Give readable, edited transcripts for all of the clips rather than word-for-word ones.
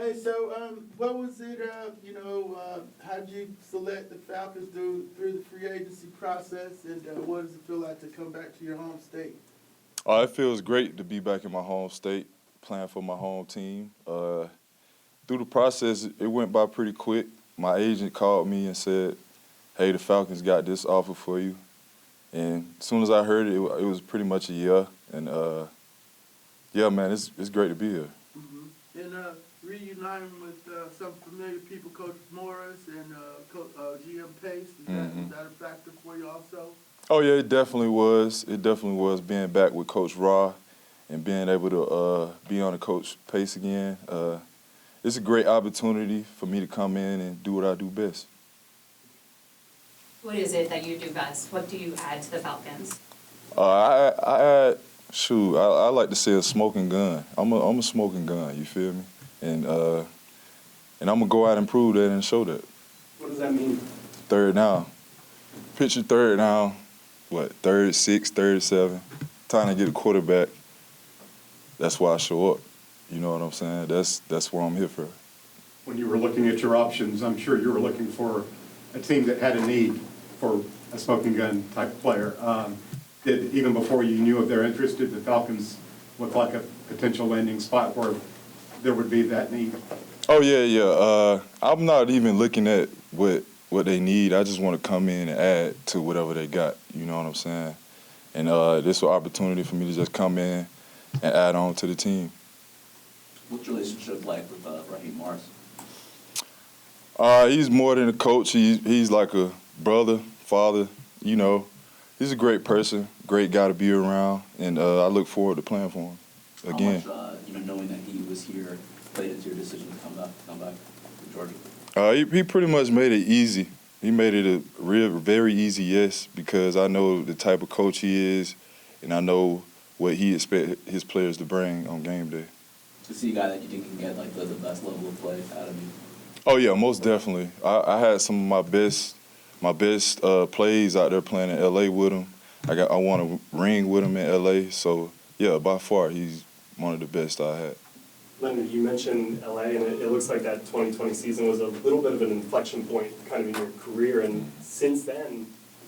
Hey, so what was it? How did you select the Falcons through the free agency process, and what does it feel like to come back to your home state? It feels great to be back in my home state, playing for my home team. Through the process, it went by pretty quick. My agent called me and said, "Hey, the Falcons got this offer for you." And as soon as I heard it, it was pretty much a yeah. And yeah, man, it's great to be here. Mm-hmm. And reuniting with some familiar people, Coach Morris and GM Pace, is that a factor for you also? Oh yeah, it definitely was. It definitely was being back with Coach Raw and being able to be on the Coach Pace again. It's a great opportunity for me to come in and do what I do best. What is it that you do best? What do you add to the Falcons? I add, I like to say a smoking gun. I'm a smoking gun, you feel me? And I'm going to go out and prove that and show that. What does that mean? Third down. Picture third down, third, 6, third, 7. Trying to get a quarterback. That's why I show up. You know what I'm saying? That's what I'm here for. When you were looking at your options, I'm sure you were looking for a team that had a need for a smoking gun type player. Did, even before you knew of their interest, did the Falcons look like a potential landing spot where there would be that need? Oh, yeah. I'm not even looking at what they need. I just want to come in and add to whatever they got. You know what I'm saying? And this is an opportunity for me to just come in and add on to the team. What's your relationship like with Raheem Morris? He's more than a coach. He's like a brother, father. You know, he's a great person, great guy to be around, and I look forward to playing for him again. How much, knowing that he was here, played into your decision to come back to Georgia? He pretty much made it easy. He made it a very easy yes, because I know the type of coach he is, and I know what he expects his players to bring on game day. To see a guy that you think can get like the best level of play out of you? Oh yeah, most definitely. I had some of my best plays out there playing in LA with him. I won a ring with him in LA, so yeah, by far he's one of the best I had. Leonard, you mentioned LA, and it looks like that 2020 season was a little bit of an inflection point kind of in your career, and since then,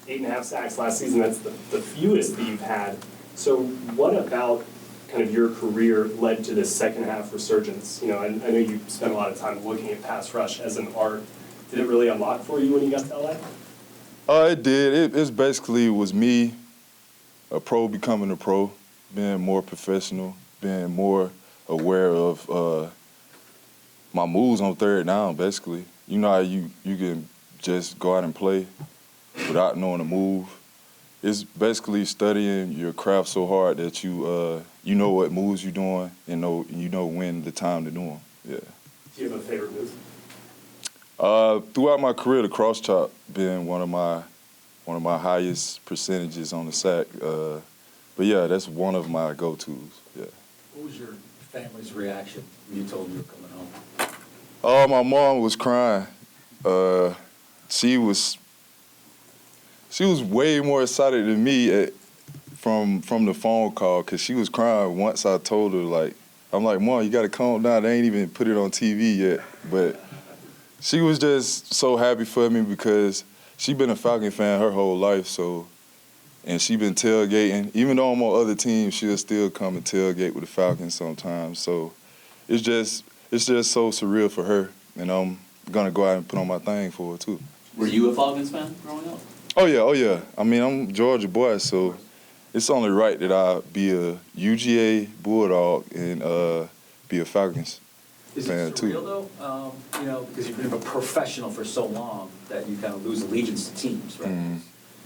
8.5 sacks last season, that's the fewest that you've had. So what about kind of your career led to this second half resurgence? I know you spent a lot of time looking at pass rush as an art. Did it really unlock for you when you got to LA? It did. It basically was me, a pro becoming a pro, being more professional, being more aware of my moves on third down, basically. You know how you can just go out and play without knowing the move. It's basically studying your craft so hard that you know what moves you're doing and you know when the time to do them. Yeah. Do you have a favorite move? Throughout my career, the cross chop being one of my highest percentages on the sack. But yeah, that's one of my go-tos. Yeah. What was your family's reaction when you told them you were coming home? Oh, my mom was crying. She was way more excited than me from the phone call, because she was crying once I told her, I'm like, Mom, you got to calm down. They ain't even put it on TV yet. But she was just so happy for me because she been a Falcon fan her whole life, and she been tailgating. Even though I'm on other teams, she'll still come and tailgate with the Falcons sometimes. So it's just so surreal for her, and I'm going to go out and put on my thing for her, too. Were you a Falcons fan growing up? Oh, yeah. I mean, I'm a Georgia boy, so it's only right that I be a UGA Bulldog and be a Falcons fan, too. Is it surreal, though? Because you've been a professional for so long that you kind of lose allegiance to teams, right? Mm-hmm.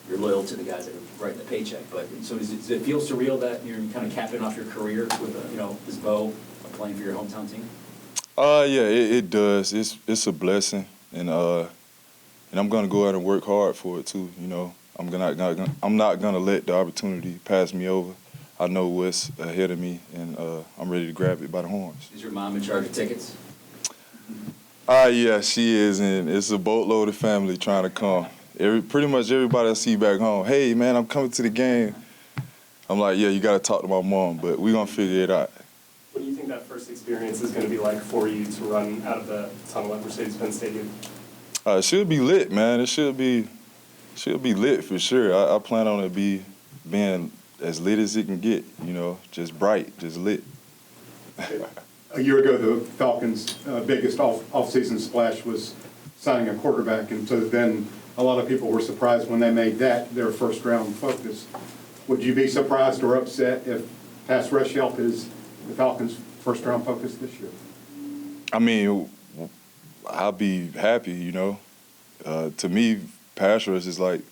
You're loyal to the guys that are writing the paycheck. But so does it feel surreal that you're kind of capping off your career with this bow of playing for your hometown team? Yeah, it does. It's a blessing, and I'm gonna go out and work hard for it too. I'm not gonna let the opportunity pass me over. I know what's ahead of me, and I'm ready to grab it by the horns. Is your mom in charge of tickets? Yeah, she is, and it's a boatload of family trying to come. Pretty much everybody I see back home, hey, man, I'm coming to the game. I'm like, yeah, you got to talk to my mom, but we're going to figure it out. What do you think that first experience experience is going to be like for you to run out of the tunnel at Mercedes-Benz Stadium? It should be lit, man. It should be lit for sure. I plan on it being as lit as it can get, you know, just bright, just lit. A year ago, the Falcons' biggest off-season splash was signing a quarterback, and so then a lot of people were surprised when they made that their first-round focus. Would you be surprised or upset if pass rush help is the Falcons' first-round focus this year? I mean, I'll be happy, you know. To me, pass rush is like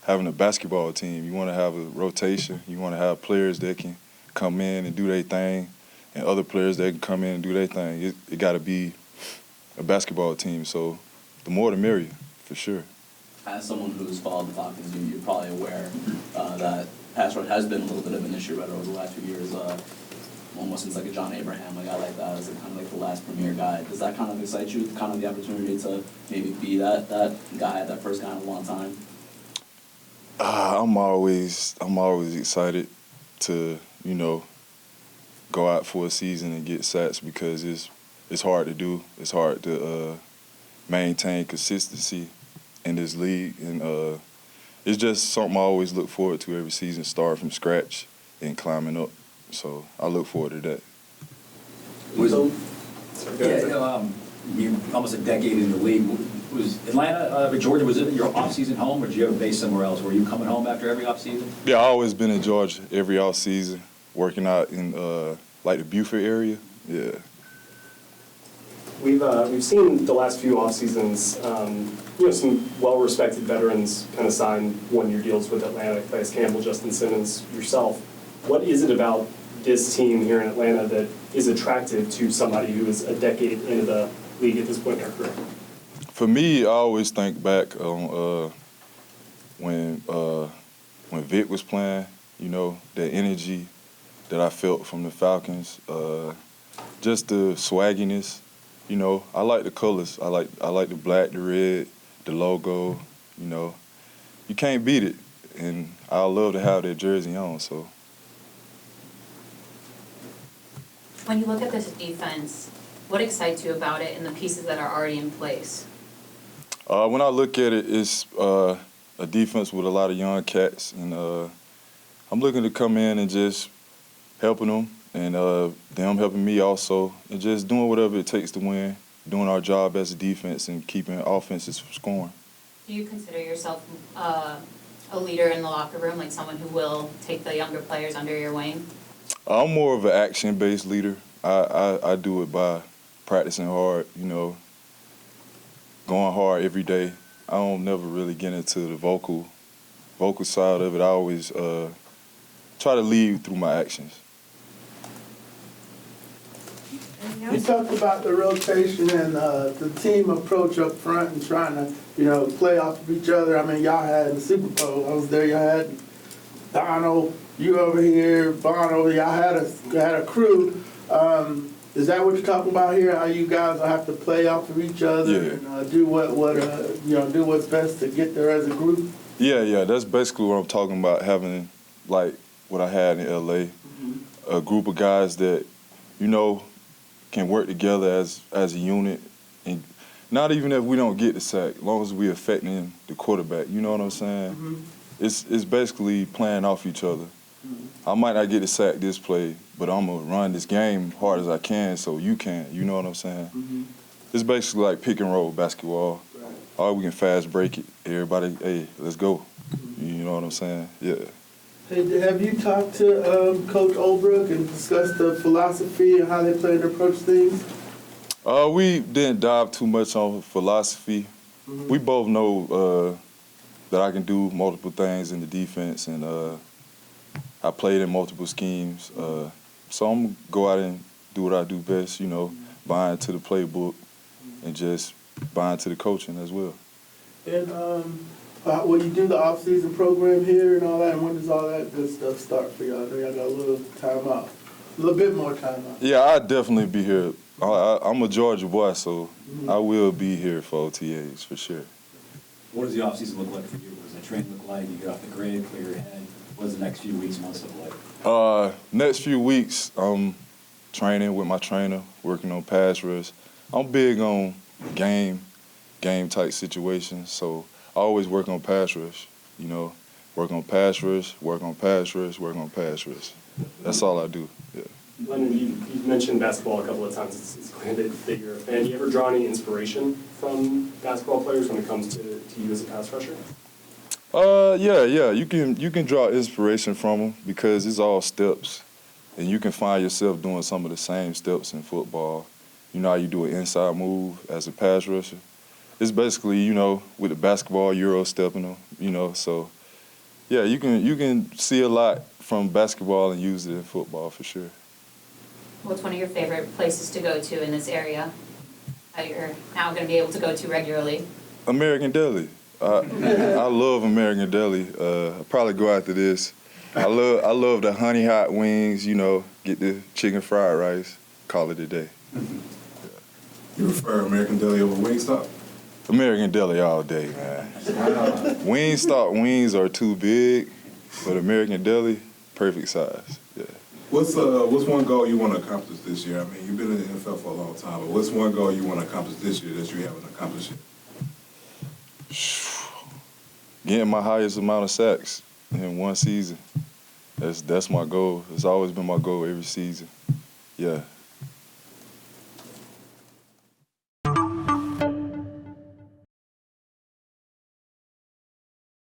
having a basketball team. You want to have a rotation. You want to have players that can come in and do their thing, and other players that can come in and do their thing. It got to be a basketball team. So the more the merrier, for sure. As someone who's followed the Falcons, you're probably aware that pass rush has been a little bit of an issue right over the last few years. Almost since like a John Abraham, a guy like that, as kind of like the last premier guy. Does that kind of excite you? Kind of the opportunity to maybe be that guy, that first guy in a long time? I'm always excited to, you know, go out for a season and get sacks because it's hard to do. It's hard to maintain consistency in this league, and it's just something I always look forward to every season, start from scratch and climbing up. So I look forward to that. You're almost a decade in the league. Was Atlanta, Georgia, was it your off-season home, or did you have a base somewhere else? Were you coming home after every off-season? Yeah, I've always been in Georgia every off-season, working out in like the Beaufort area. Yeah. We've seen the last few off seasons, some well-respected veterans kind of sign one-year deals with Atlanta. Calais Campbell, Justin Simmons, yourself. What is it about this team here in Atlanta that is attractive to somebody who is a decade into the league at this point in their career? For me, I always think back on when Vic was playing. You know, the energy that I felt from the Falcons, just the swagginess. You know, I like the colors. I like the black, the red, the logo. You know, you can't beat it, and I love to have that jersey on. So. When you look at this defense, what excites you about it and the pieces that are already in place? When I look at it, it's a defense with a lot of young cats, and I'm looking to come in and just helping them, and them helping me also, and just doing whatever it takes to win, doing our job as a defense and keeping offenses from scoring. Do you consider yourself a leader in the locker room, like someone who will take the younger players under your wing? I'm more of an action-based leader. I do it by practicing hard, you know, going hard every day. I don't never really get into the vocal side of it. I always try to lead through my actions. You talked about the rotation and the team approach up front and trying to, you know, play off of each other. I mean, y'all had the Super Bowl. I was there. Y'all had Donald, you over here, Bono. Y'all had a crew. Is that what you're talking about here? How you guys have to play off of each other and do do what's best to get there as a group? Yeah. That's basically what I'm talking about. Having like what I had in LA, a group of guys that, you know, can work together as a unit, and not even if we don't get the sack, as long as we're affecting the quarterback. You know what I'm saying? Mm-hmm. It's basically playing off each other. Mm-hmm. I might not get the sack this play, but I'm gonna run this game hard as I can so you can. You know what I'm saying? Mm-hmm. It's basically like pick and roll basketball. Right. Or we can fast break it. Everybody, hey, let's go. Mm-hmm. You know what I'm saying? Yeah. Hey, have you talked to Coach Olbrook and discussed the philosophy and how they plan to approach things? We didn't dive too much on philosophy. Mm-hmm. We both know that I can do multiple things in the defense, and I played in multiple schemes. So I'm going to go out and do what I do best, you know, buy into the playbook and just buy into the coaching as well. And will you do the off-season program here and all that? And when does all that good stuff start for y'all? I know y'all got a little time out, a little bit more time out. Yeah, I'll definitely be here. I'm a Georgia boy, so I will be here for OTAs for sure. What does the off-season look like for you? What does the training look like? You get off the grid, clear your head. What does the next few weeks, months look like? Next few weeks, training with my trainer, working on pass rush. I'm big on game type situations, so I always work on pass rush, you know. Work on pass rush, work on pass rush, work on pass rush. That's all I do, yeah. Leonard, you've mentioned basketball a couple of times. It's clear that you're a fan. Do you ever draw any inspiration from basketball players when it comes to you as a pass rusher? Yeah. You can draw inspiration from them because it's all steps, and you can find yourself doing some of the same steps in football. You know how you do an inside move as a pass rusher. It's basically, you know, with the basketball, Euro stepping them, you know. So, yeah, you can see a lot from basketball and use it in football for sure. What's one of your favorite places to go to in this area that you're now going to be able to go to regularly? American Deli. I love American Deli. I'll probably go after this. I love the honey hot wings, you know, get the chicken fried rice, call it a day. You prefer American Deli over Wingstop? American Deli all day, man. Wingstop wings are too big, but American Deli, perfect size, yeah. What's one goal you want to accomplish this year? I mean, you've been in the NFL for a long time, but what's one goal you want to accomplish this year that you haven't accomplished yet? Getting my highest amount of sacks in one season. That's my goal. It's always been my goal every season. Yeah.